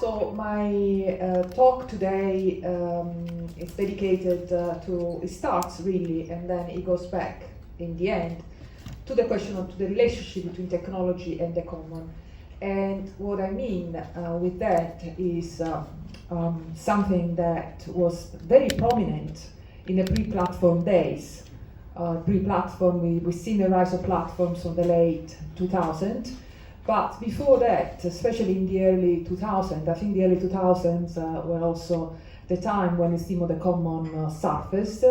So my talk today is dedicated it starts really, and then it goes back in the end to the question of the relationship between technology and the common. And what I mean with that is something that was very prominent in the pre-platform days. Pre-platform, we've seen the rise of platforms in the late 2000s. But before that, especially in the early 2000s, I think the early 2000s were also the time when the theme of the common surfaced.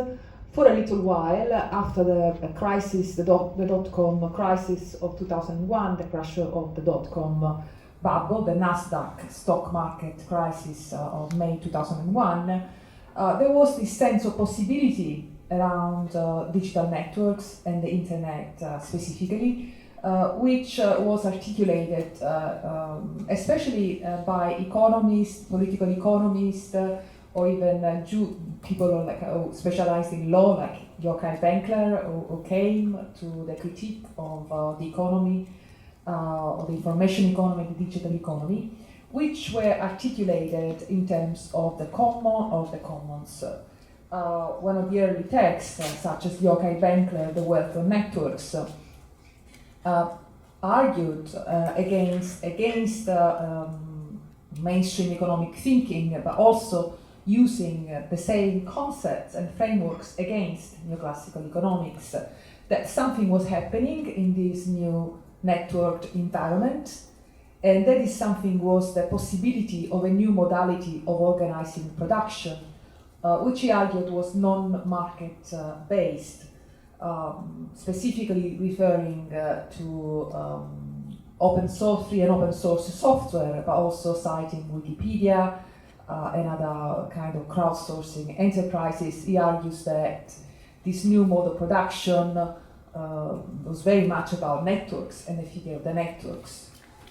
For a little while, after the crisis, the dot-com crisis of 2001, the crash of the dot-com bubble, the Nasdaq stock market crisis of May 2001, there was this sense of possibility around digital networks and the internet specifically, which was articulated especially by economists, political economists, or even people specialized in law, like Joachim Benkler, who came to the critique of the economy, of the information economy, the digital economy, which were articulated in terms of the common, of the commons. One of the early texts, such as Joachim Benkler, The Wealth of Networks, argued against mainstream economic thinking, but also using the same concepts and frameworks against neoclassical economics, that something was happening in this new networked environment, and that is something was the possibility of a new modality of organizing production, which he argued was non-market based. Specifically referring to free and open source software, but also citing Wikipedia and other kind of crowdsourcing enterprises. He argues that this new mode of production was very much about networks, and the figure of the networks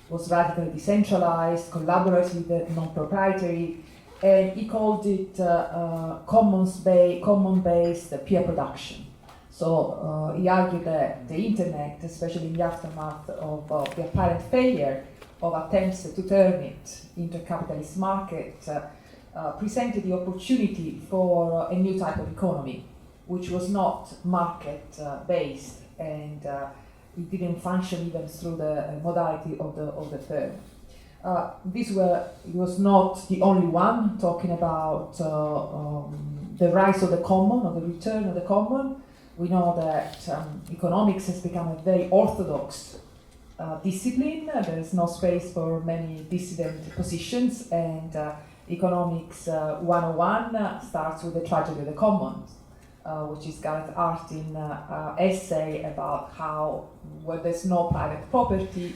was radically decentralized, collaborative, non-proprietary, and he called it common-based peer production. So he argued that the internet, especially in the aftermath of the apparent failure of attempts to turn it into a capitalist market, presented the opportunity for a new type of economy, which was not market-based, and it didn't function even through the modality of the firm. He was not the only one talking about the rise of the common, or the return of the common. We know that economics has become a very orthodox discipline. There is no space for many dissident positions, and economics 101 starts with the tragedy of the commons, which is Gareth Artin essay about how, where there's no private property,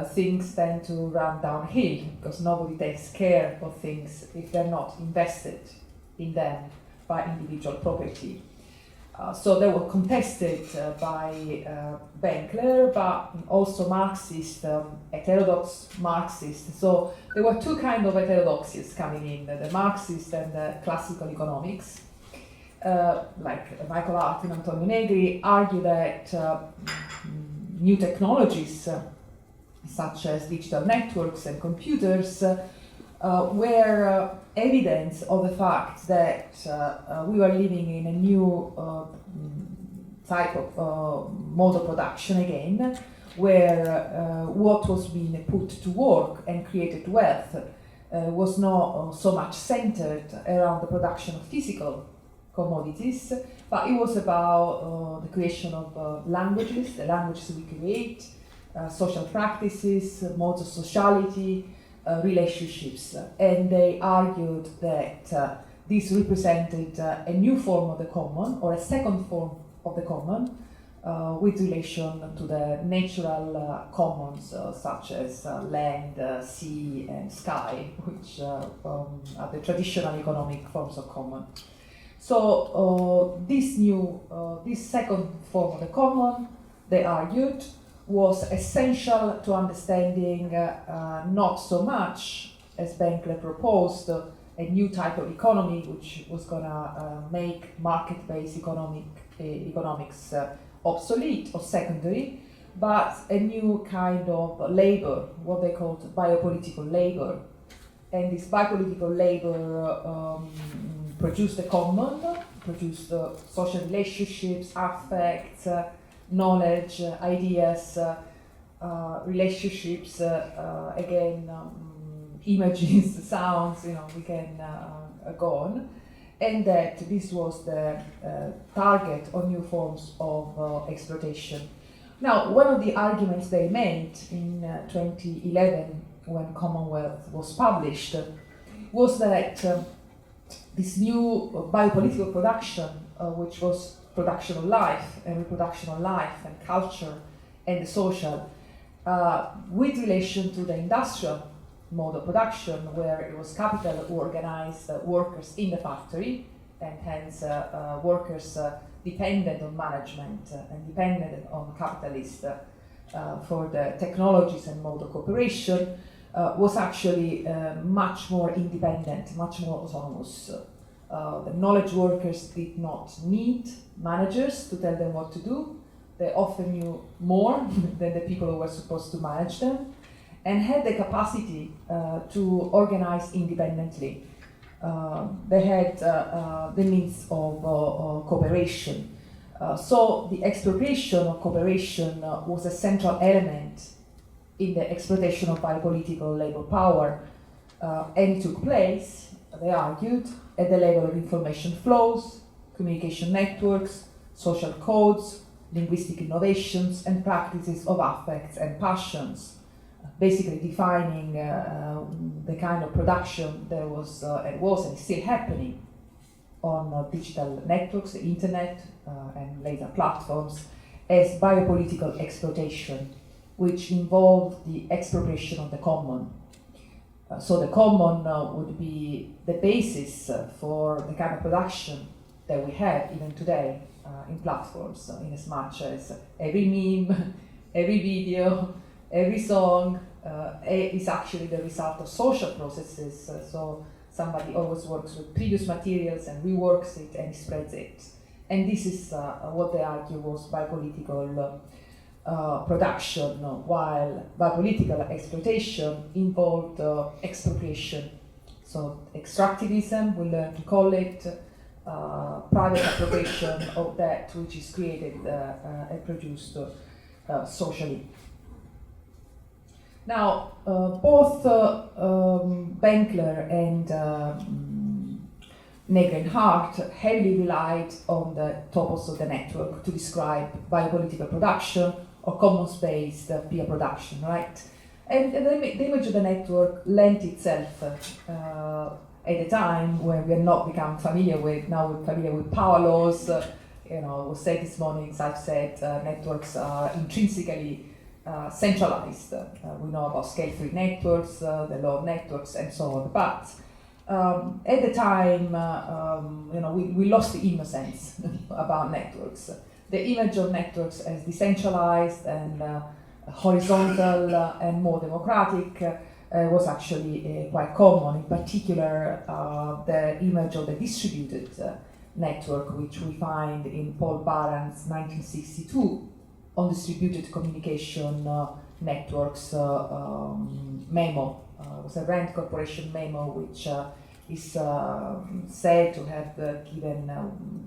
things tend to run downhill, because nobody takes care of things if they're not invested in them by individual property. So they were contested by Benkler, but also Marxist, heterodox Marxists. So there were two kinds of heterodoxies coming in, the Marxist and the classical economics. Like Michael Hardt and Antonio Negri argue that new technologies, such as digital networks and computers, were evidence of the fact that we were living in a new type of mode of production again, where what was being put to work and created wealth was not so much centered around the production of physical commodities, but it was about the creation of languages, the languages we create, social practices, modes of sociality, relationships, and they argued that this represented a new form of the common, or a second form of the common, with relation to the natural commons, such as land, sea, and sky, which are the traditional economic forms of common. So this second form of the common, they argued, was essential to understanding not so much, as Benkler proposed, a new type of economy which was going to make market-based economics obsolete or secondary, but a new kind of labor, what they called biopolitical labor, And this biopolitical labor produced the common, produced social relationships, affects, knowledge, ideas, relationships, again, images, sounds, we can go on. And that this was the target of new forms of exploitation. Now, one of the arguments they made in 2011, when Commonwealth was published, was that this new biopolitical production, which was production of life and reproduction of life and culture and the social, with relation to the industrial mode of production, where it was capital who organized workers in the factory, and hence workers dependent on management and dependent on capitalists for the technologies and mode of cooperation, was actually much more independent, much more autonomous. The knowledge workers did not need managers to tell them what to do. They often knew more than the people who were supposed to manage them, and had the capacity to organize independently. They had the means of cooperation. So the expropriation of cooperation was a central element in the exploitation of biopolitical labor power, and it took place, they argued, at the level of information flows, communication networks, social codes, linguistic innovations, and practices of affects and passions, basically defining the kind of production that was and is still happening on digital networks, the internet, and later platforms, as biopolitical exploitation, which involved the expropriation of the common. So the common would be the basis for the kind of production that we have even today in platforms, in as much as every meme, every video, every song is actually the result of social processes. So somebody always works with previous materials and reworks it and spreads it. And this is what they argue was biopolitical production, while biopolitical exploitation involved expropriation. So extractivism, we learn to call it, private appropriation of that which is created and produced socially. Now, both Benkler and Negri and Hardt heavily relied on the topos of the network to describe biopolitical production or commons-based peer production, right? And the image of the network lent itself at a time when we had not become familiar with, now we're familiar with power laws. It was said this morning, as I've said, networks are intrinsically centralized. We know about scale-free networks, the law of networks, and so on. But at the time, we lost the innocence about networks. The image of networks as decentralized and horizontal and more democratic was actually quite common. In particular, the image of the distributed network, which we find in Paul Barron's 1962 on distributed communication networks memo. It was a Rand Corporation memo, which is said to have given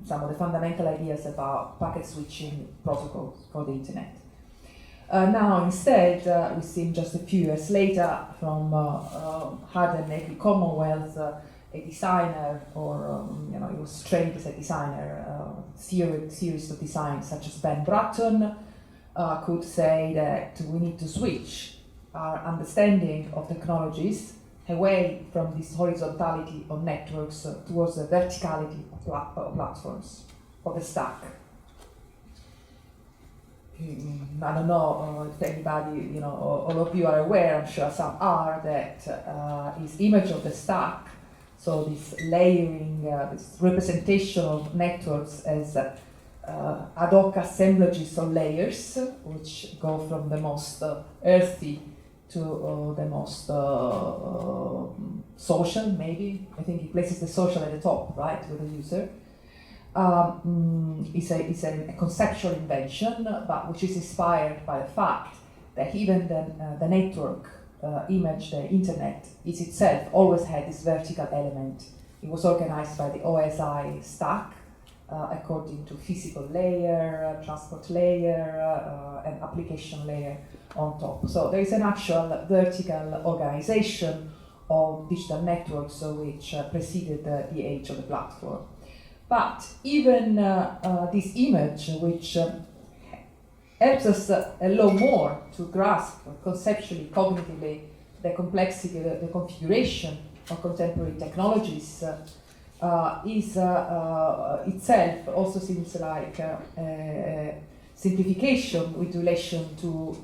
some of the fundamental ideas about packet switching protocols for the internet. Now, instead, we've seen just a few years later from Hardt and Negri Commonwealth, a designer, or he was trained as a designer, theorist of design such as Ben Bratton, could say that we need to switch our understanding of technologies away from this horizontality of networks towards the verticality of platforms, of the stack. I don't know if anybody, all of you are aware, I'm sure some are, that his image of the stack, so this layering, this representation of networks as ad hoc assemblages of layers, which go from the most earthy to the most social, maybe. I think he places the social at the top, right, with the user. It's a conceptual invention, but which is inspired by the fact that even the network image the internet is itself always had this vertical element. It was organized by the OSI stack according to physical layer, transport layer, and application layer on top. So there is an actual vertical organization of digital networks which preceded the age of the platform. But even this image, which helps us a lot more to grasp conceptually, cognitively, the complexity, the configuration of contemporary technologies, is itself also seems like a simplification with relation to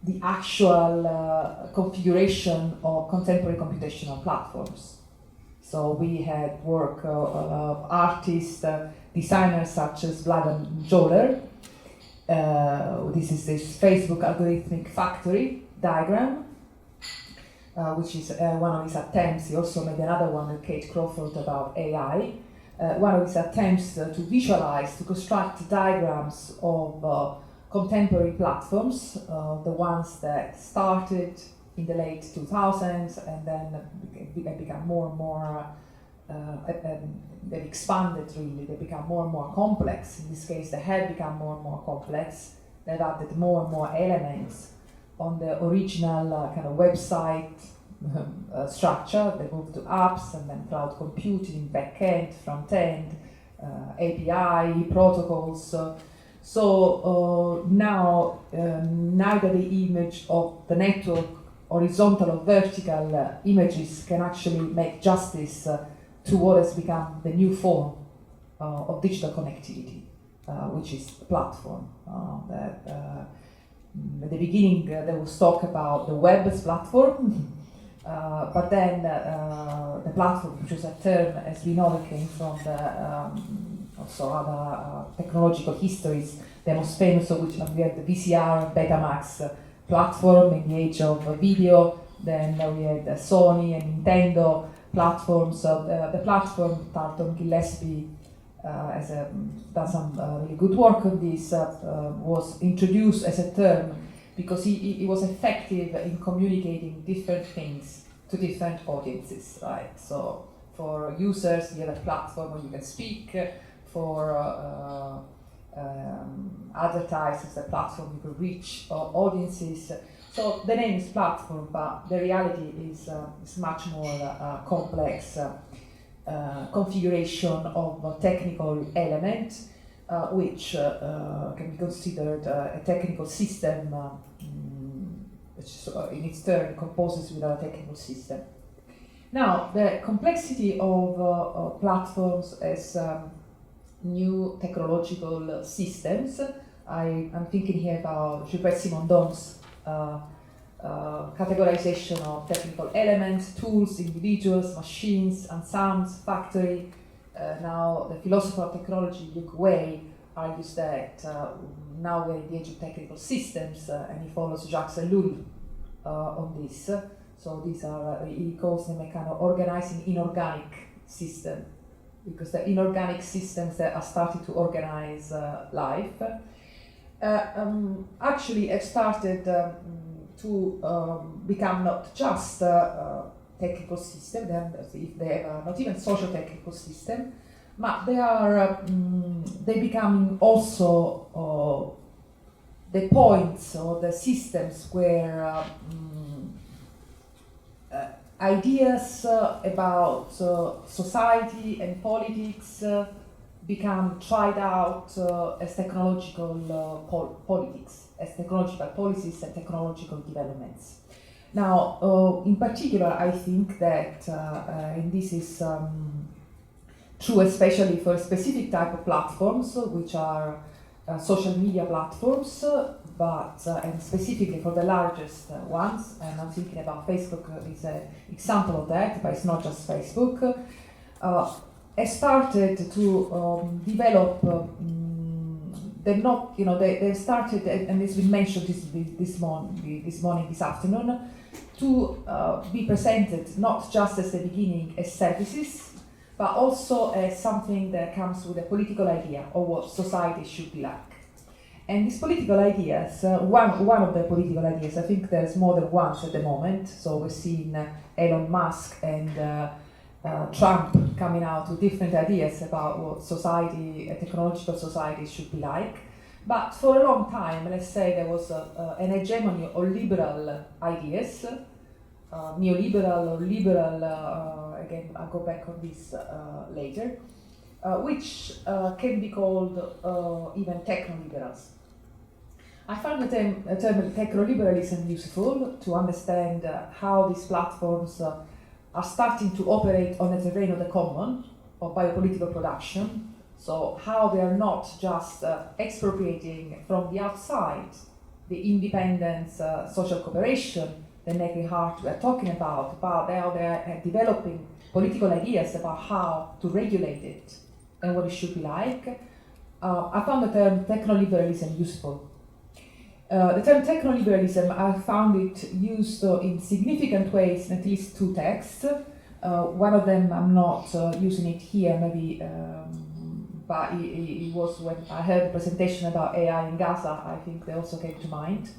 the actual configuration of contemporary computational platforms. So we had work of artists, designers such as Vladan Joler. This is this Facebook algorithmic factory diagram, which is one of his attempts. He also made another one with Kate Crawford about AI. One of his attempts to visualize, to construct diagrams of contemporary platforms, the ones that started in the late 2000s and then become more and more, they've expanded really, they become more and more complex. In this case, they have become more and more complex. They've added more and more elements on the original kind of website structure. They moved to apps and then cloud computing, back-end, front-end, API, protocols. So now neither the image of the network, horizontal or vertical images, can actually make justice to what has become the new form of digital connectivity, which is the platform. At the beginning, there was talk about the web as platform, but then the platform, which was a term, as we know, that came from the also other technological histories. The most famous of which we had the VCR, Betamax platform in the age of video. Then we had Sony and Nintendo platforms. So the platform, Tarleton Gillespie has done some really good work on this, was introduced as a term because he was effective in communicating different things to different audiences, right? So for users, you have a platform where you can speak. For advertisers, a platform you can reach audiences. So the name is platform, but the reality is much more complex configuration of technical element, which can be considered a technical system, which in its turn composes with a technical system. Now, the complexity of platforms as new technological systems. I'm thinking here about Gilbert Simondon's categorization of technical elements, tools, individuals, machines, ensembles, factory. Now, the philosopher of technology, Luke Way, argues that now we're in the age of technical systems, and he follows Jacques Ellul on this. So these are, he calls them a kind of organizing inorganic system, because the inorganic systems that are starting to organize life actually have started to become not just technical system, they are not even social technical system, but they becoming also the points or the systems where ideas about society and politics become tried out as technological politics, as technological policies and technological developments. Now, in particular, I think that, and this is true especially for a specific type of platforms, which are social media platforms, but and specifically for the largest ones, and I'm thinking about Facebook is an example of that, but it's not just Facebook, has started to develop. They started, and it's been mentioned this morning, this afternoon, to be presented not just as the beginning as services, but also as something that comes with a political idea of what society should be like. And these political ideas, one of the political ideas, I think there's more than one at the moment. So we've seen Elon Musk and Trump coming out with different ideas about what society, a technological society should be like. But for a long time, let's say there was an hegemony of liberal ideas, neoliberal or liberal, again, I'll go back on this later, which can be called even techno-liberals. I found the term techno-liberalism useful to understand how these platforms are starting to operate on the terrain of the common, of biopolitical production. So how they are not just expropriating from the outside the independent social cooperation that Negri Hardt were talking about how they are developing political ideas about how to regulate it and what it should be like. I found the term techno-liberalism useful. The term techno-liberalism, I found it used in significant ways in at least two texts. One of them I'm not using it here, maybe, but it was when I heard the presentation about AI in Gaza, I think they also came to mind,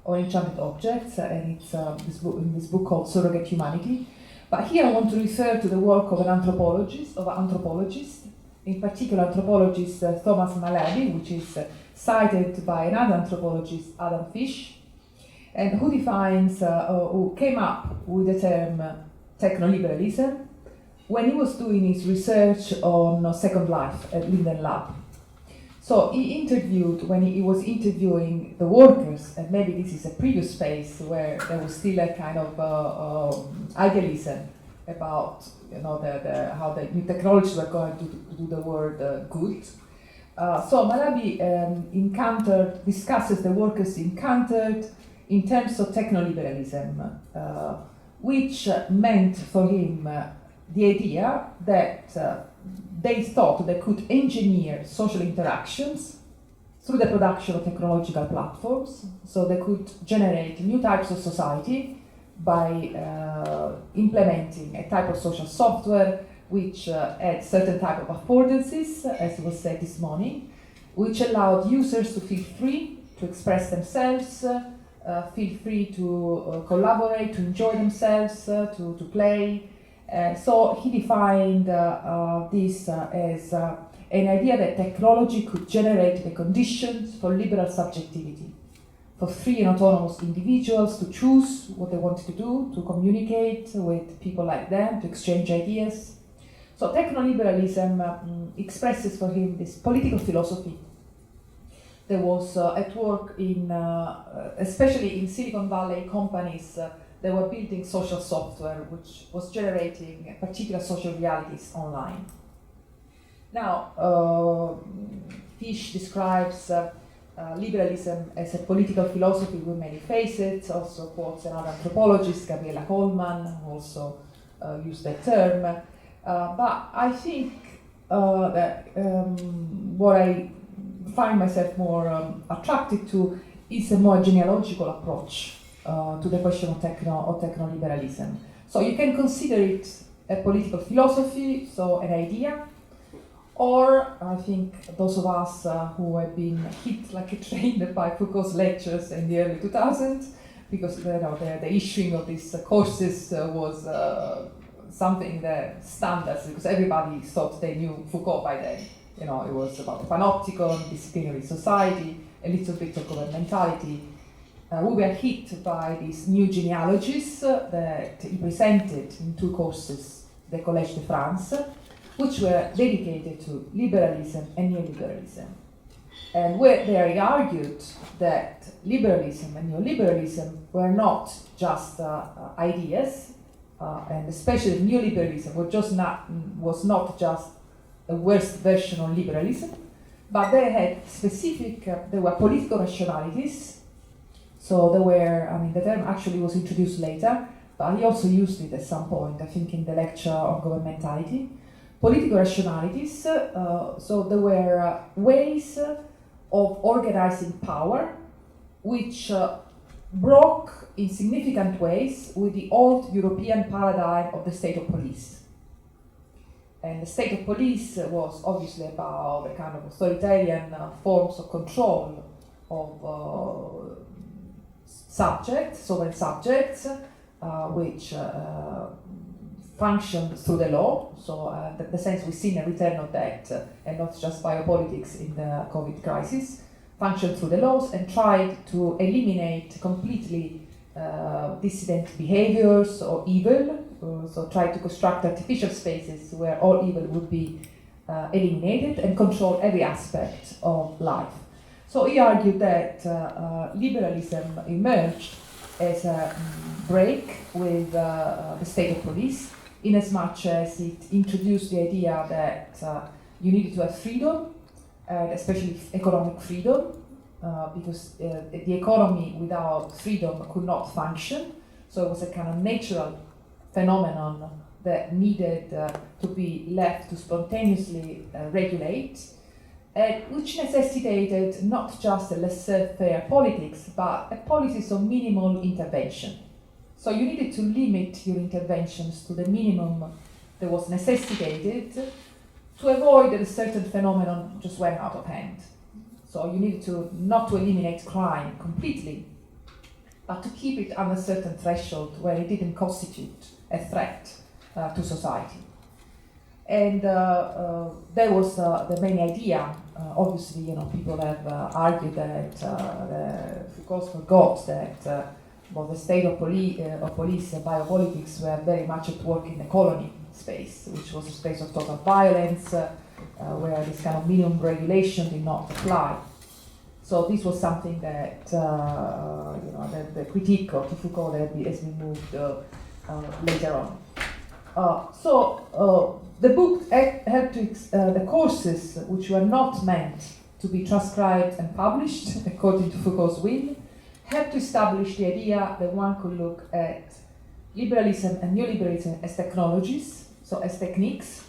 or enchanted objects, and it's in this book called Surrogate Humanity. But here I want to refer to the work of an anthropologist, in particular anthropologist Thomas Malaby, which is cited by another anthropologist, Adam Fish, and who defines, who came up with the term techno-liberalism when he was doing his research on Second Life at Linden Lab. So he interviewed, when he was interviewing the workers, and maybe this is a previous phase where there was still a kind of idealism about how the new technologies were going to do the world good. So Malaby discusses the workers encountered in terms of techno-liberalism, which meant for him the idea that they thought they could engineer social interactions through the production of technological platforms, so they could generate new types of society by implementing a type of social software which had certain type of affordances, as was said this morning, which allowed users to feel free to express themselves, feel free to collaborate, to enjoy themselves, to play. So he defined this as an idea that technology could generate the conditions for liberal subjectivity, for free and autonomous individuals to choose what they wanted to do, to communicate with people like them, to exchange ideas. So techno-liberalism expresses for him this political philosophy that was at work in, especially in Silicon Valley companies that were building social software which was generating particular social realities online. Now, Fish describes liberalism as a political philosophy with many facets, also quotes another anthropologist, Gabriella Coleman, who also used that term. But I think that what I find myself more attracted to is a more genealogical approach to the question of techno-liberalism. So you can consider it a political philosophy, so an idea, or I think those of us who have been hit like a train by Foucault's lectures in the early 2000s, because the issuing of these courses was something that standards, because everybody thought they knew Foucault by then. It was about the panopticon, disciplinary society, a little bit of governmentality. We were hit by these new genealogies that he presented in two courses, the Collège de France, which were dedicated to liberalism and neoliberalism. And where they argued that liberalism and neoliberalism were not just ideas, and especially neoliberalism was not just a worst version of liberalism, but they had specific, there were political rationalities. So there were, the term actually was introduced later, but he also used it at some point, I think in the lecture on governmentality. Political rationalities, so there were ways of organizing power which broke in significant ways with the old European paradigm of the state of police. And the state of police was obviously about the kind of authoritarian forms of control of subjects, sovereign subjects, which function through the law. So the sense we've seen a return of that, and not just biopolitics in the COVID crisis, function through the laws and tried to eliminate completely dissident behaviors or evil. So try to construct artificial spaces where all evil would be eliminated and control every aspect of life. So he argued that liberalism emerged as a break with the state of police, in as much as it introduced the idea that you needed to have freedom, especially economic freedom, because the economy without freedom could not function. So it was a kind of natural phenomenon that needed to be left to spontaneously regulate, which necessitated not just a laissez-faire politics, but a policies of minimal intervention. So you needed to limit your interventions to the minimum that was necessitated to avoid that a certain phenomenon just went out of hand. So you needed to not to eliminate crime completely, but to keep it on a certain threshold where it didn't constitute a threat to society. And that was the main idea. Obviously, people have argued that Foucault forgot that the state of police and biopolitics were very much at work in the colony space, which was a space of total violence, where this kind of minimum regulation did not apply. So this was something that the critique of Foucault has been moved later on. So the book helped to the courses which were not meant to be transcribed and published according to Foucault's will, helped to establish the idea that one could look at liberalism and neoliberalism as technologies, so as techniques,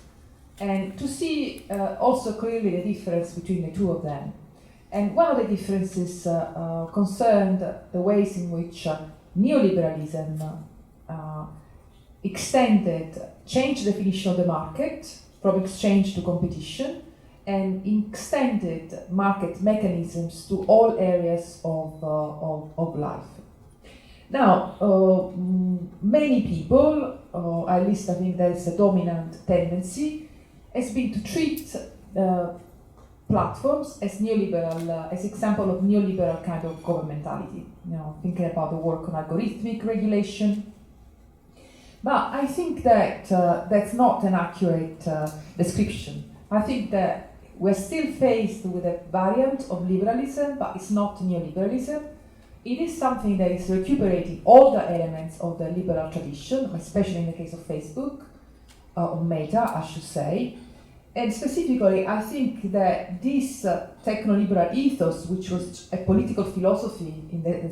and to see also clearly the difference between the two of them. And one of the differences concerned the ways in which neoliberalism changed the definition of the market from exchange to competition, and extended market mechanisms to all areas of life. Now, many people, at least I think there's a dominant tendency, has been to treat platforms as neoliberal, as example of neoliberal kind of governmentality. Thinking about the work on algorithmic regulation. But I think that that's not an accurate description. I think that we're still faced with a variant of liberalism, but it's not neoliberalism. It is something that is recuperating all the elements of the liberal tradition, especially in the case of Facebook, or Meta, I should say. And specifically, I think that this techno-liberal ethos, which was a political philosophy in the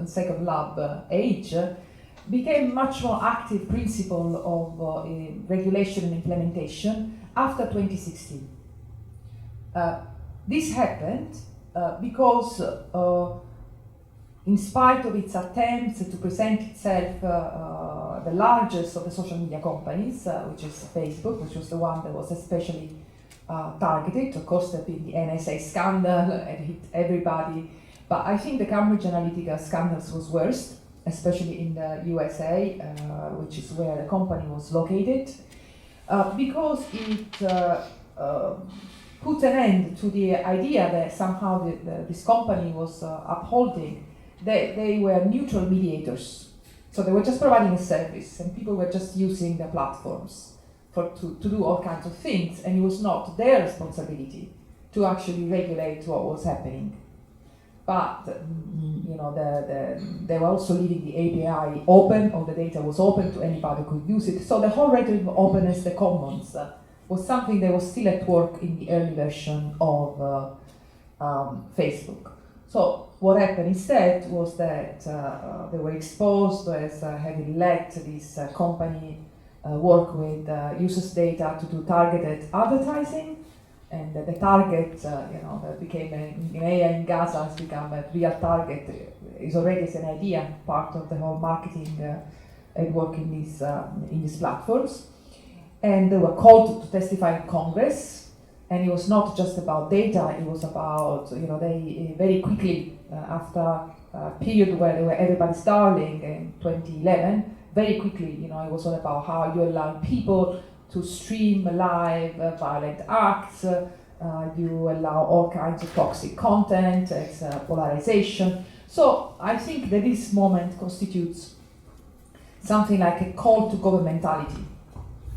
second lab age, became much more active principle of regulation and implementation after 2016. This happened because, in spite of its attempts to present itself the largest of the social media companies, which is Facebook, which was the one that was especially targeted. Of course, there had been the NSA scandal and hit everybody, but I think the Cambridge Analytica scandals was worst, especially in the USA, which is where the company was located, because it put an end to the idea that somehow this company was upholding that they were neutral mediators. So they were just providing a service, and people were just using the platforms to do all kinds of things, and it was not their responsibility to actually regulate what was happening. But they were also leaving the API open, or the data was open to anybody who could use it. So the whole rhetoric of openness, the commons, was something that was still at work in the early version of Facebook. So what happened instead was that they were exposed as having let this company work with users' data to do targeted advertising, and the target, that became in area in Gaza has become a real target. Is already as an idea part of the whole marketing at work in these platforms. And they were called to testify in Congress, And it was not just about data, it was about, they very quickly, after a period where they were everybody's darling in 2011, very quickly, it was all about how you allow people to stream live violent acts, you allow all kinds of toxic content, it's polarization. So I think that this moment constitutes something like a call to governmentality.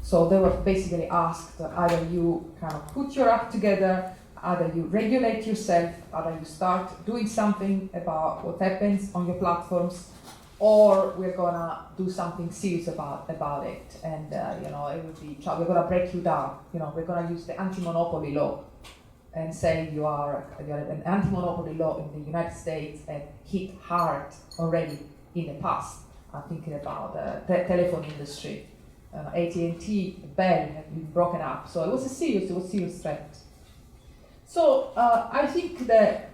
So they were basically asked, either you kind of put your act together, either you regulate yourself, either you start doing something about what happens on your platforms, or we're gonna do something serious about it. And it would be, we're gonna break you down. We're gonna use the anti-monopoly law and say you are an anti-monopoly law in the United States and hit hard already in the past. I'm thinking about the telephone industry. AT&T, Bell have been broken up. So it was a serious threat. So I think that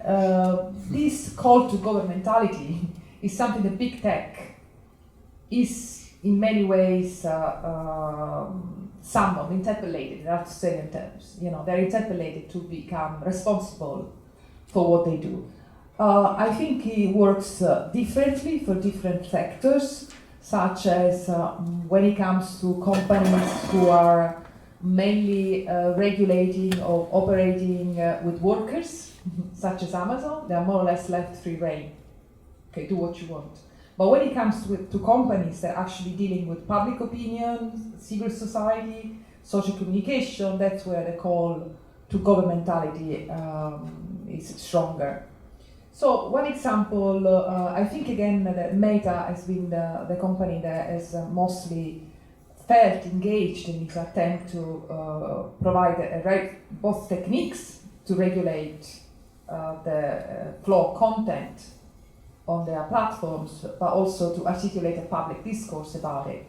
this call to governmentality is something that big tech is in many ways somewhat interpolated in Aristotelian terms. They're interpolated to become responsible for what they do. I think it works differently for different sectors, such as when it comes to companies who are mainly regulating or operating with workers, such as Amazon. They are more or less left free rein. Okay, do what you want. But when it comes to companies that are actually dealing with public opinion, civil society, social communication, that's where the call to governmentality is stronger. So one example, I think again that Meta has been the company that has mostly felt engaged in its attempt to provide both techniques to regulate the flow of content on their platforms, but also to articulate a public discourse about it.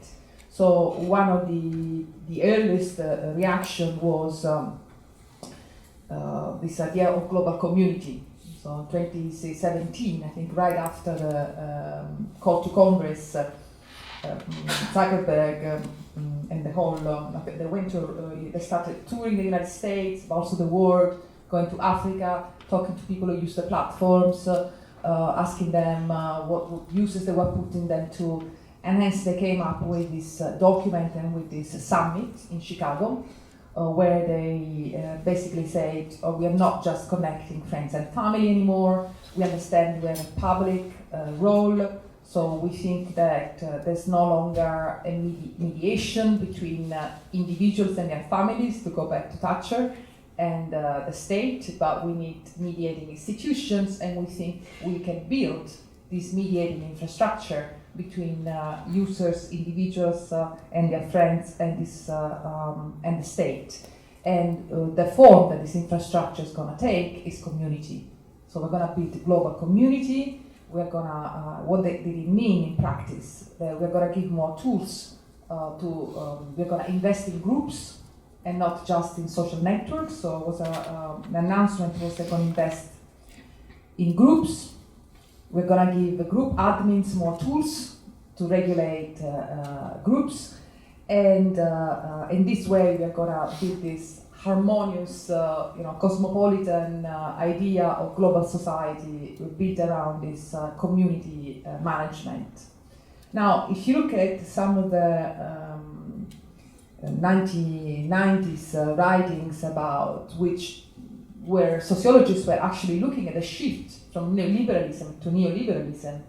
So one of the earliest reaction was this idea of global community. So 2017, I think, right after the call to Congress, Zuckerberg and the whole, they started touring the United States, but also the world, going to Africa, talking to people who use the platforms, asking them what uses they were putting them to, and hence they came up with this document and with this summit in Chicago, where they basically said, we are not just connecting friends and family anymore, we understand we have a public role, so we think that there's no longer a mediation between individuals and their families, to go back to Thatcher, and the state, but we need mediating institutions, and we think we can build this mediating infrastructure between users, individuals, and their friends, and the state. And the form that this infrastructure is going to take is community. So we're going to build a global community. We're going to, what did it mean in practice? We're going to give more tools we're going to invest in groups and not just in social networks. So it was an announcement was they're going to invest in groups. We're going to give the group admins more tools to regulate groups, and in this way we're going to build this harmonious, cosmopolitan idea of global society built around this community management. Now, if you look at some of the 1990s writings about where sociologists were actually looking at a shift from neoliberalism to neoliberalism,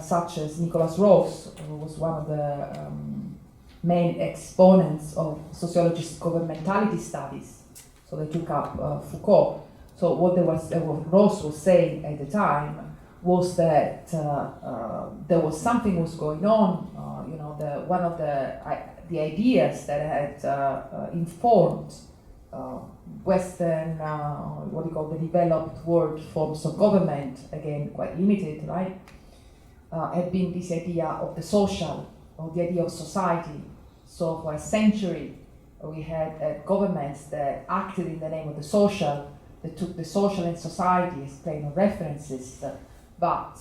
such as Nicholas Ross, who was one of the main exponents of sociologist governmentality studies. So they took up Foucault. So what Ross was saying at the time was that there was something was going on. One of the ideas that had informed Western, what we call the developed world forms of government, again quite limited, right? Had been this idea of the social, or the idea of society. So for a century, we had governments that acted in the name of the social, that took the social and society as plane of references. But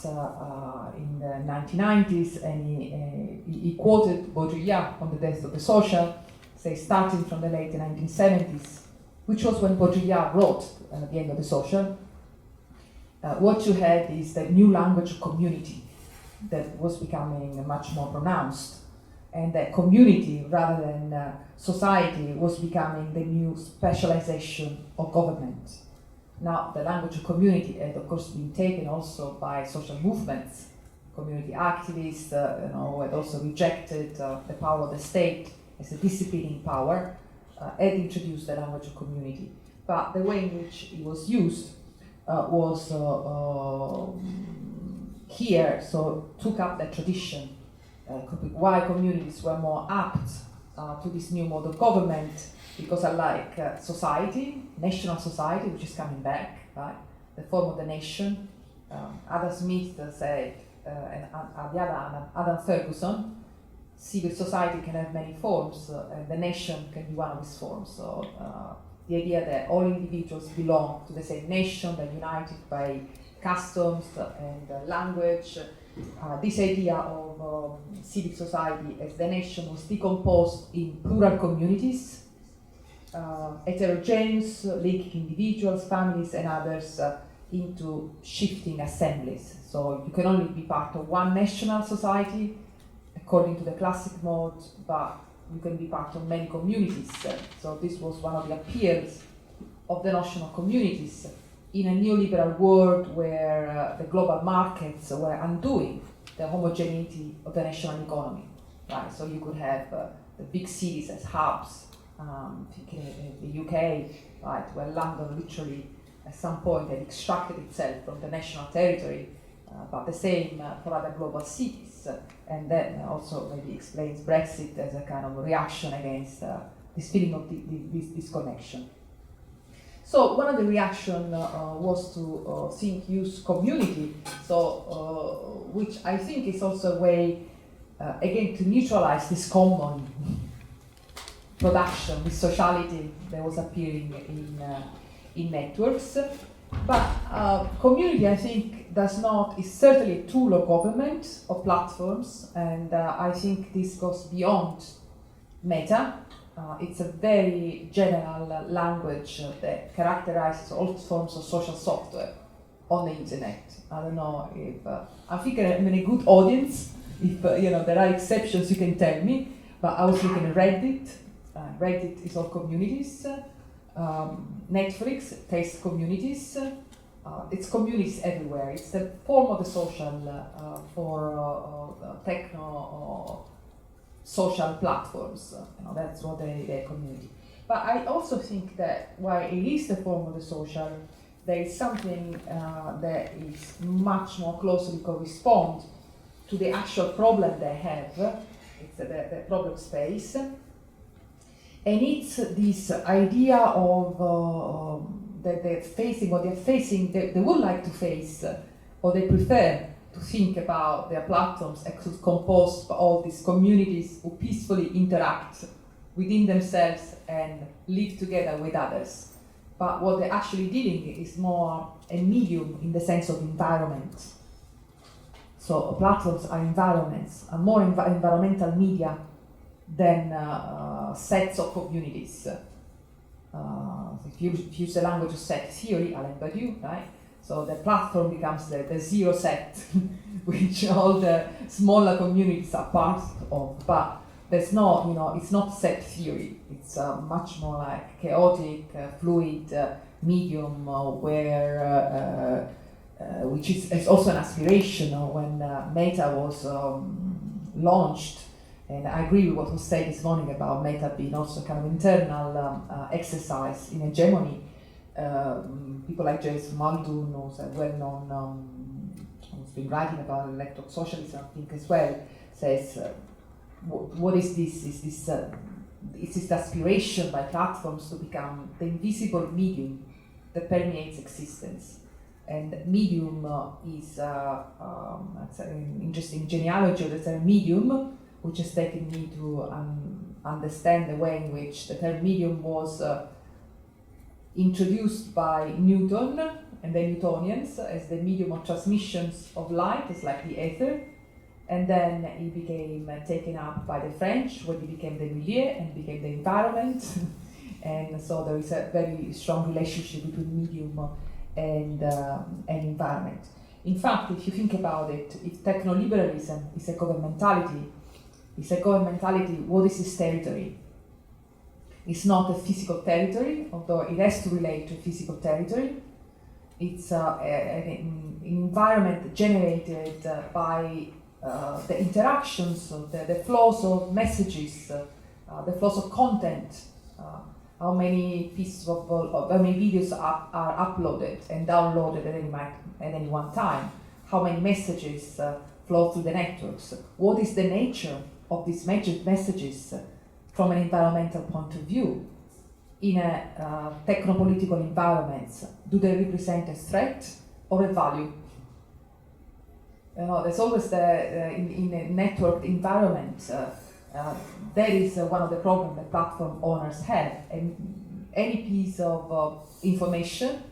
in the 1990s, and he quoted Baudrillard on the death of the social, say starting from the late 1970s, which was when Baudrillard wrote at the end of the social. What you had is the new language of community that was becoming much more pronounced, and that community rather than society was becoming the new specialization of government. Now, the language of community had of course been taken also by social movements. Community activists had also rejected the power of the state as a disciplining power, had introduced the language of community. But the way in which it was used was here, so took up that tradition. Why communities were more apt to this new mode of government, because unlike society, national society, which is coming back, right, the form of the nation, Adam Smith said, and the other, Adam Ferguson, civil society can have many forms, and the nation can be one of these forms. So the idea that all individuals belong to the same nation, they're united by customs and language. This idea of civic society as the nation was decomposed in plural communities, heterogeneous, linking individuals, families, and others into shifting assemblies. So you can only be part of one national society, according to the classic mode, but you can be part of many communities. So this was one of the appeals of the notion of communities in a neoliberal world where the global markets were undoing the homogeneity of the national economy. Right? So you could have the big cities as hubs, in the UK, right, where London literally at some point had extracted itself from the national territory, but the same for other global cities. And that also maybe explains Brexit as a kind of reaction against this feeling of this disconnection. So one of the reactions was to use community, so which I think is also a way, again, to neutralize this common production, this sociality that was appearing in networks. But community, I think, is certainly a tool of government, of platforms, and I think this goes beyond Meta. It's a very general language that characterizes all forms of social software on the internet. I don't know if I think I'm in a good audience. If there are exceptions, you can tell me. But I was looking at Reddit. Reddit is all communities. Netflix takes communities. It's communities everywhere. It's the form of the social for techno social platforms. That's what they community. But I also think that while it is the form of the social, there is something that is much more closely correspond to the actual problem they have. It's the problem space. And it's this idea of that they're facing, they would like to face, or they prefer to think about their platforms as composed by all these communities who peacefully interact within themselves and live together with others. But what they're actually dealing is more a medium in the sense of environment. So platforms are environments, are more environmental media than sets of communities. If you use the language of set theory, Alain Badiou, right? So the platform becomes the zero set, which all the smaller communities are part of. But there's no, it's not set theory. It's much more like chaotic, fluid medium where, which is also an aspiration when Meta was launched. And I agree with what was said this morning about Meta being also kind of internal exercise in hegemony. People like James Muldoon, who's a well-known, who's been writing about electoral socialism, I think as well, says, what is this? Is this aspiration by platforms to become the invisible medium that permeates existence? And medium is that's an interesting genealogy. That's a medium which has taken me to understand the way in which the term medium was introduced by Newton and the Newtonians as the medium of transmissions of light, it's like the ether, and then it became taken up by the French when it became the milieu and became the environment, And so there is a very strong relationship between medium and environment. In fact, if you think about it, if techno-liberalism is a governmentality, what is its territory? It's not a physical territory, although it has to relate to a physical territory. It's an environment generated by the interactions, the flows of messages, the flows of content, how many pieces of how many videos are uploaded and downloaded at any one time, how many messages flow through the networks, what is the nature of these messages from an environmental point of view. In a techno-political environment, do they represent a threat or a value? You know, there's always in a networked environment, that is one of the problems that platform owners have. And any piece of information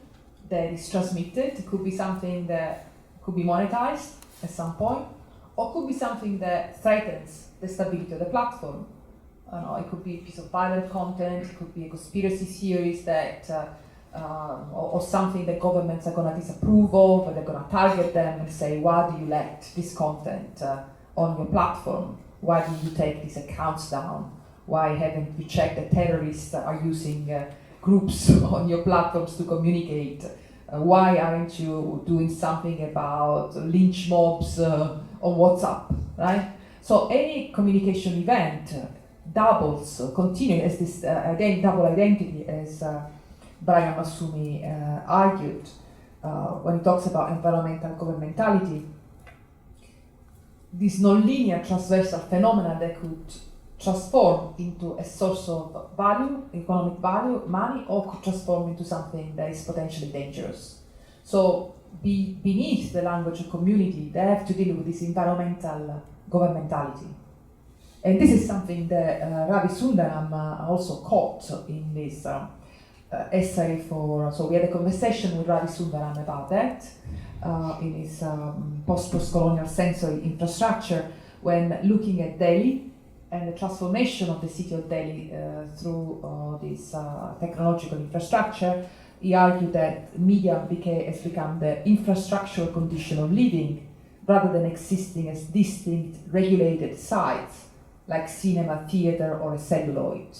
that is transmitted could be something that could be monetized at some point, or could be something that threatens the stability of the platform. It could be a piece of violent content, it could be a conspiracy theories that, or something that governments are going to disapprove of, or they're going to target them and say, why do you let this content on your platform? Why do you take these accounts down? Why haven't you checked that terrorists are using groups on your platforms to communicate? Why aren't you doing something about lynch mobs on WhatsApp, right? So any communication event continue as this double identity, as Brian Massumi argued when he talks about environmental governmentality. This non-linear transversal phenomena that could transform into a source of value, economic value, money, or could transform into something that is potentially dangerous. So beneath the language of community, they have to deal with this environmental governmentality. And this is something that Ravi Sundaram also caught in this essay so we had a conversation with Ravi Sundaram about that in his post-colonial sensory infrastructure, when looking at Delhi and the transformation of the city of Delhi through this technological infrastructure. He argued that media has become the infrastructural condition of living, rather than existing as distinct regulated sites like cinema, theater, or a celluloid.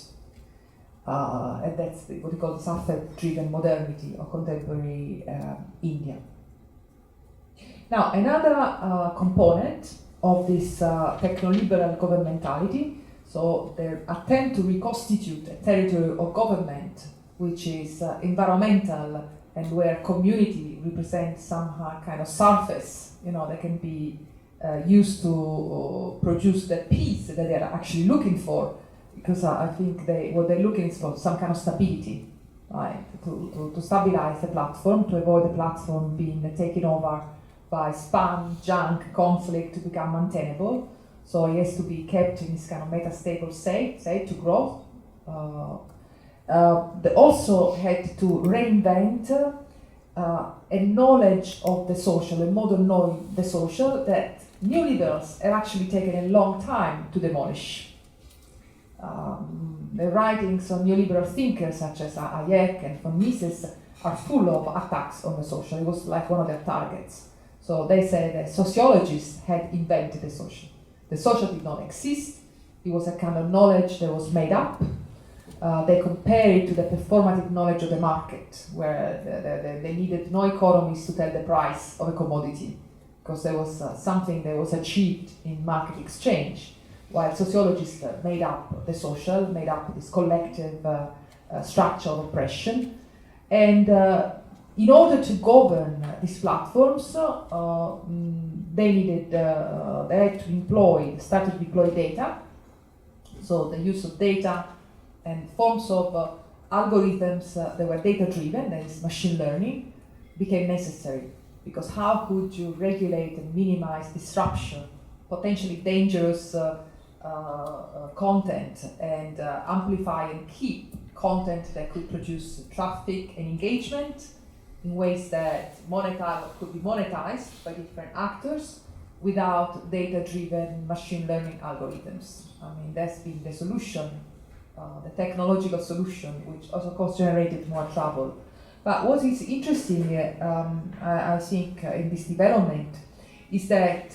And that's what we call the affect-driven modernity of contemporary India. Now, another component of this techno-liberal governmentality, so their attempt to reconstitute a territory of government which is environmental and where community represents some kind of surface, that can be used to produce the peace that they are actually looking for, because I think what they're looking is for some kind of stability, right? To stabilize the platform, to avoid the platform being taken over by spam, junk, conflict, to become untenable. So it has to be kept in this kind of metastable state to grow. They also had to reinvent a knowledge of the social, a modern knowledge of the social that neoliberals have actually taken a long time to demolish. The writings of neoliberal thinkers such as Hayek and von Mises are full of attacks on the social. It was like one of their targets. So they say that sociologists had invented the social. The social did not exist. It was a kind of knowledge that was made up. They compare it to the performative knowledge of the market, where they needed no economists to tell the price of a commodity, because there was something that was achieved in market exchange, while sociologists made up the social, made up this collective structure of oppression. And in order to govern these platforms, they had to start to deploy data. So the use of data and forms of algorithms that were data-driven, that is machine learning, became necessary. Because how could you regulate and minimize disruption, potentially dangerous content, and amplify and keep content that could produce traffic and engagement in ways that could be monetized by different actors without data-driven machine learning algorithms? I mean, that's been the solution the technological solution, which also of course generated more trouble. But what is interesting, I think, in this development is that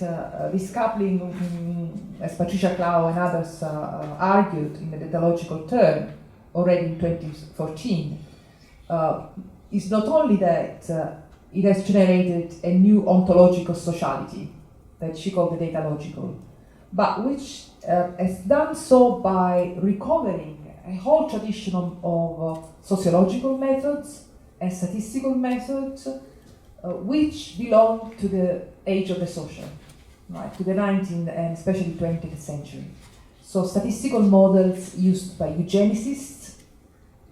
this coupling, as Patricia Clough and others argued in the ecological term already in 2014, is not only that it has generated a new ontological sociality that she called the datalogical, but which has done so by recovering a whole tradition of sociological methods and statistical methods which belong to the age of the social, right, to the 19th and especially 20th century. So statistical models used by eugenicists,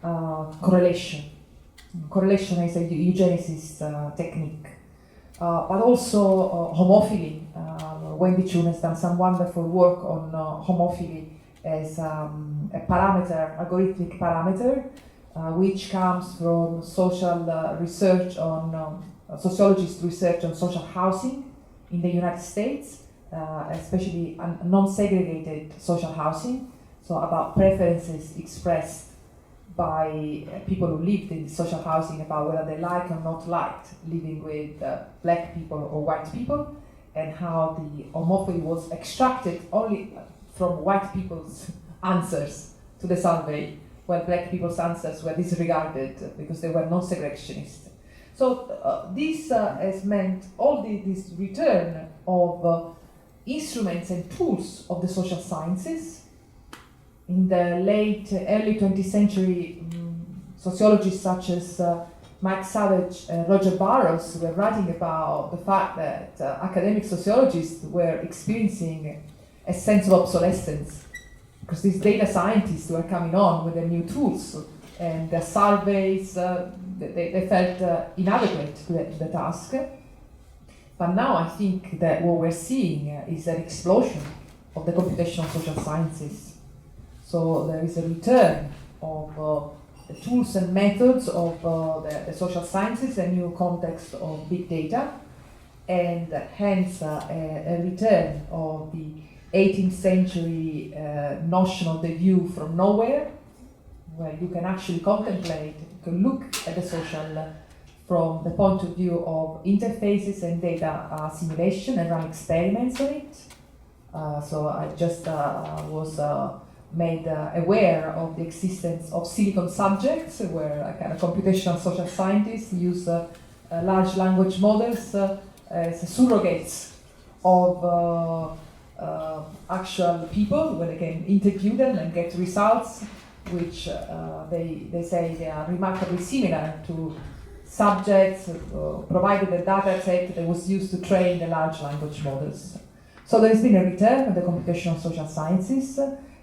correlation. Correlation is a eugenicist technique, but also homophily. Wendy Chun has done some wonderful work on homophily as a parameter, algorithmic parameter, which comes from social research on sociologist research on social housing in the United States, especially non-segregated social housing, so about preferences expressed by people who lived in social housing about whether they like or not liked living with black people or white people, and how the homophily was extracted only from white people's answers to the survey, while black people's answers were disregarded because they were non-segregationist. So this has meant all this return of instruments and tools of the social sciences. In the early 20th century, sociologists such as Mike Savage and Roger Barrows were writing about the fact that academic sociologists were experiencing a sense of obsolescence because these data scientists were coming on with their new tools and their surveys, they felt inadequate to the task. But now I think that what we're seeing is an explosion of the computational social sciences. So there is a return of the tools and methods of the social sciences, a new context of big data, and hence a return of the 18th century notion of the view from nowhere, where you can actually contemplate, you can look at the social from the point of view of interfaces and data simulation and run experiments on it. So I just was made aware of the existence of silicon subjects, where kind of computational social scientists use large language models as surrogates of actual people, where they can interview them and get results which they say they are remarkably similar to subjects provided a data set that was used to train the large language models. So there has been a return of the computational social sciences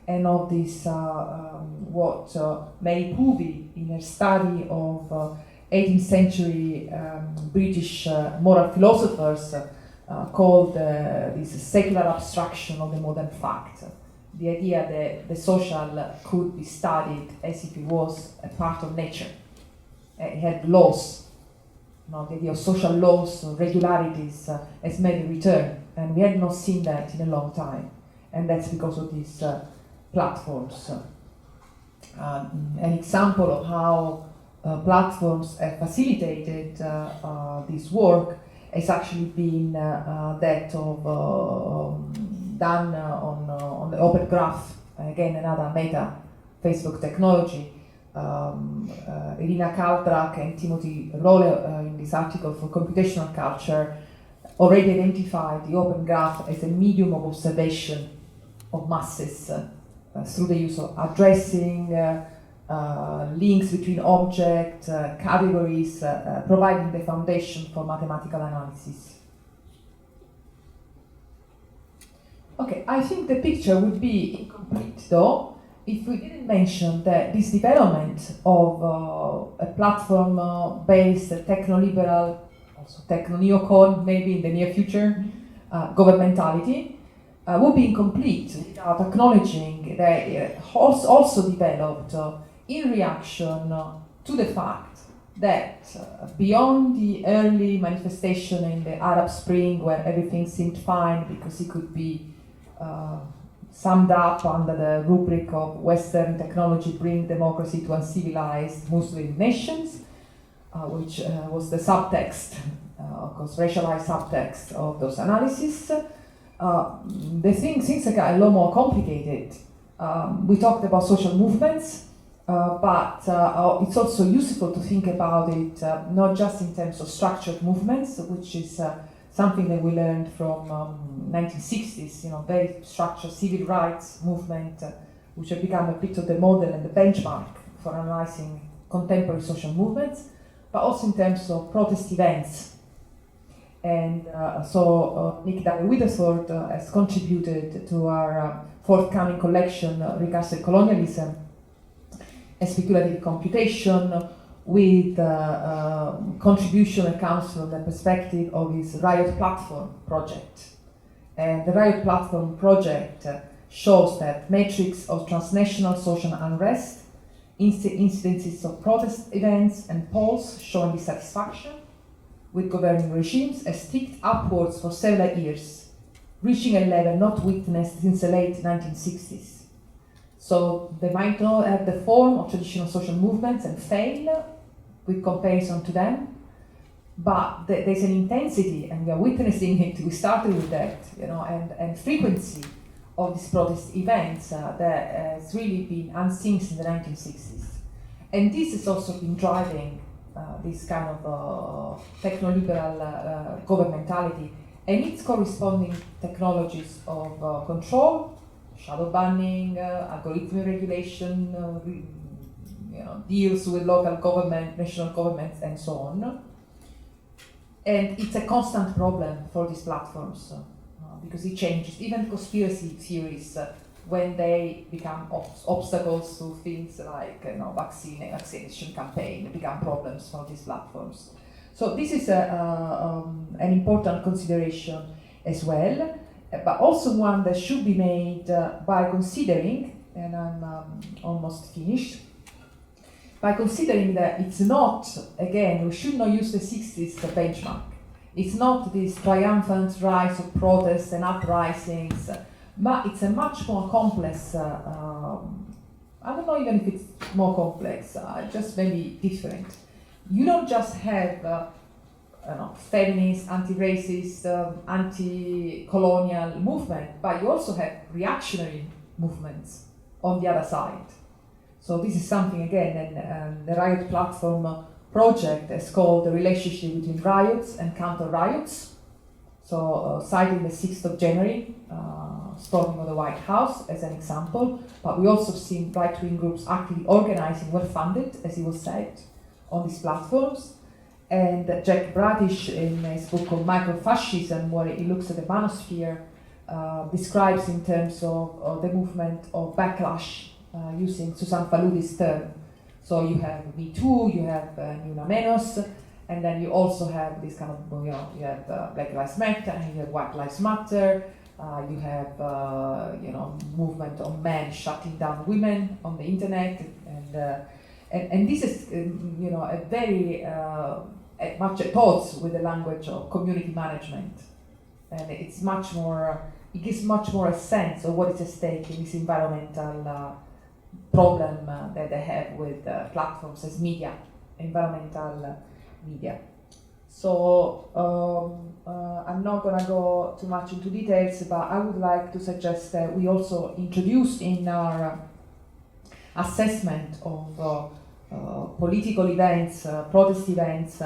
and of this, what Mary Poovey, in her study of 18th century British moral philosophers, called this secular abstraction of the modern fact. The idea that the social could be studied as if it was a part of nature. It had laws. The idea of social laws, regularities, has made a return, and we had not seen that in a long time. And that's because of these platforms. An example of how platforms have facilitated this work has actually been that of done on the Open Graph, again another meta Facebook technology. Irina Kaldrak and Timothy Rolle in this article for Computational Culture already identified the Open Graph as a medium of observation of masses through the use of addressing, links between objects, categories, providing the foundation for mathematical analysis. Okay, I think the picture would be incomplete though if we didn't mention that this development of a platform-based techno-liberal, also techno-neocon maybe in the near future, governmentality, would be incomplete without acknowledging that it also developed in reaction to the fact that beyond the early manifestation in the Arab Spring, where everything seemed fine because it could be summed up under the rubric of Western technology bring democracy to uncivilized Muslim nations, which was the subtext, of course, racialized subtext of those analyses. Things are a lot more complicated. We talked about social movements, but it's also useful to think about it not just in terms of structured movements, which is something that we learned from 1960s, very structured civil rights movement, which have become a bit of the model and the benchmark for analyzing contemporary social movements, but also in terms of protest events. And Nick Dye-Withersford has contributed to our forthcoming collection, Recasted Colonialism, a speculative computation, with contribution accounts from the perspective of his Riot Platform project. And the Riot Platform project shows that metrics of transnational social unrest, incidences of protest events, and polls showing dissatisfaction with governing regimes has ticked upwards for several years, reaching a level not witnessed since the late 1960s. So they might not have the form of traditional social movements and fail with comparison to them, but there's an intensity, and we are witnessing it. We started with that, and frequency of these protest events that has really been unseen since the 1960s. And this has also been driving this kind of techno-liberal governmentality and its corresponding technologies of control, shadow banning, algorithmic regulation, deals with local government, national governments, and so on. And it's a constant problem for these platforms because it changes. Even conspiracy theories, when they become obstacles to things like vaccination campaign, become problems for these platforms. So this is an important consideration as well, but also one that should be made by considering, and I'm almost finished, by considering that it's not, again, we should not use the 60s as a benchmark. It's not this triumphant rise of protests and uprisings, but it's a much more complex, I don't know even if it's more complex, just maybe different. You don't just have feminist, anti-racist, anti-colonial movement, but you also have reactionary movements on the other side. So this is something, again, and the Riot Platform project is called the relationship between riots and counter-riots. So citing the 6th of January, storming of the White House as an example, but we also seen right-wing groups actively organizing, well-funded, as it was said, on these platforms. And Jack Bradish, in his book on microfascism, where he looks at the manosphere, describes in terms of the movement of backlash, using Susan Faludi's term. So you have Me Too, you have Ni Una Menos, and then you also have this kind of, you have Black Lives Matter, and you have White Lives Matter, you have, movement of men shutting down women on the internet, and this is, a very much at odds with the language of community management, and it's much more. It gives much more a sense of what is at stake in this environmental problem that they have with platforms as media, environmental media. So I'm not going to go too much into details, but I would like to suggest that we also introduce in our assessment of political events, protest events,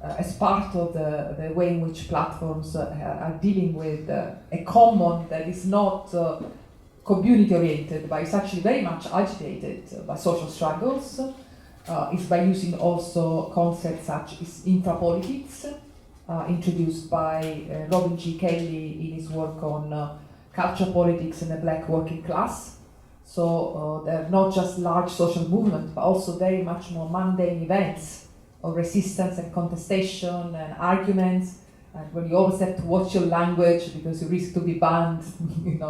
as part of the way in which platforms are dealing with a common that is not community-oriented, but is actually very much agitated by social struggles, is by using also concepts such as infrapolitics, introduced by Robin G. Kelly in his work on culture politics and the black working class. So they're not just large social movements, but also very much more mundane events of resistance and contestation and arguments, and when you always have to watch your language because you risk to be banned,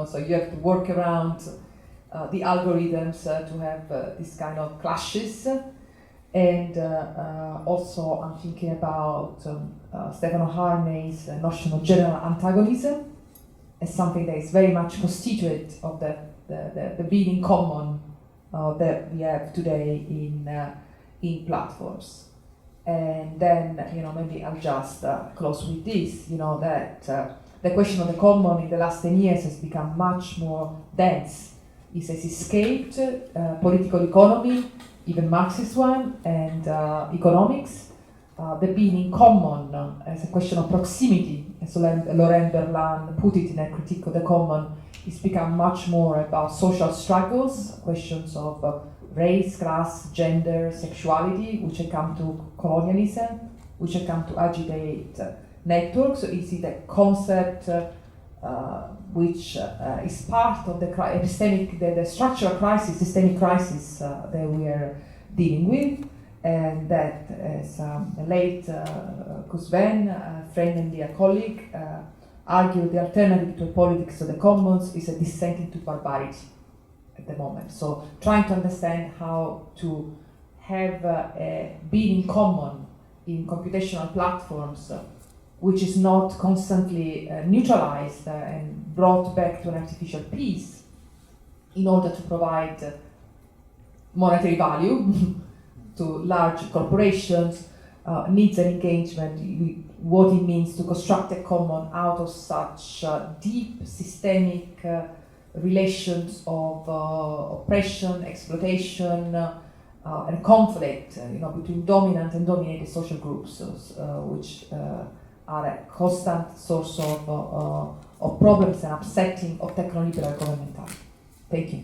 so you have to work around the algorithms to have this kind of clashes. And also I'm thinking about Stefano Harney's notion of general antagonism, as something that is very much constituent of the being in common that we have today in platforms. And then, maybe I'll just close with this, that the question of the common in the last 10 years has become much more dense. It has escaped political economy, even Marxist one, and economics. The being in common as a question of proximity, as Laurent Berlant put it in a critique of the common, it's become much more about social struggles, questions of race, class, gender, sexuality, which have come to colonialism, which have come to agitate networks. So is it a concept which is part of the the structural crisis, systemic crisis that we are dealing with, and that, as late Venn, a friend and dear colleague, argued the alternative to a politics of the commons is a descent into barbarity at the moment. So trying to understand how to have a being in common in computational platforms which is not constantly neutralized and brought back to an artificial peace in order to provide monetary value to large corporations, needs an engagement with what it means to construct a common out of such deep systemic relations of oppression, exploitation, and conflict, between dominant and dominated social groups, which are a constant source of problems and upsetting of techno-liberal governmentality. Thank you.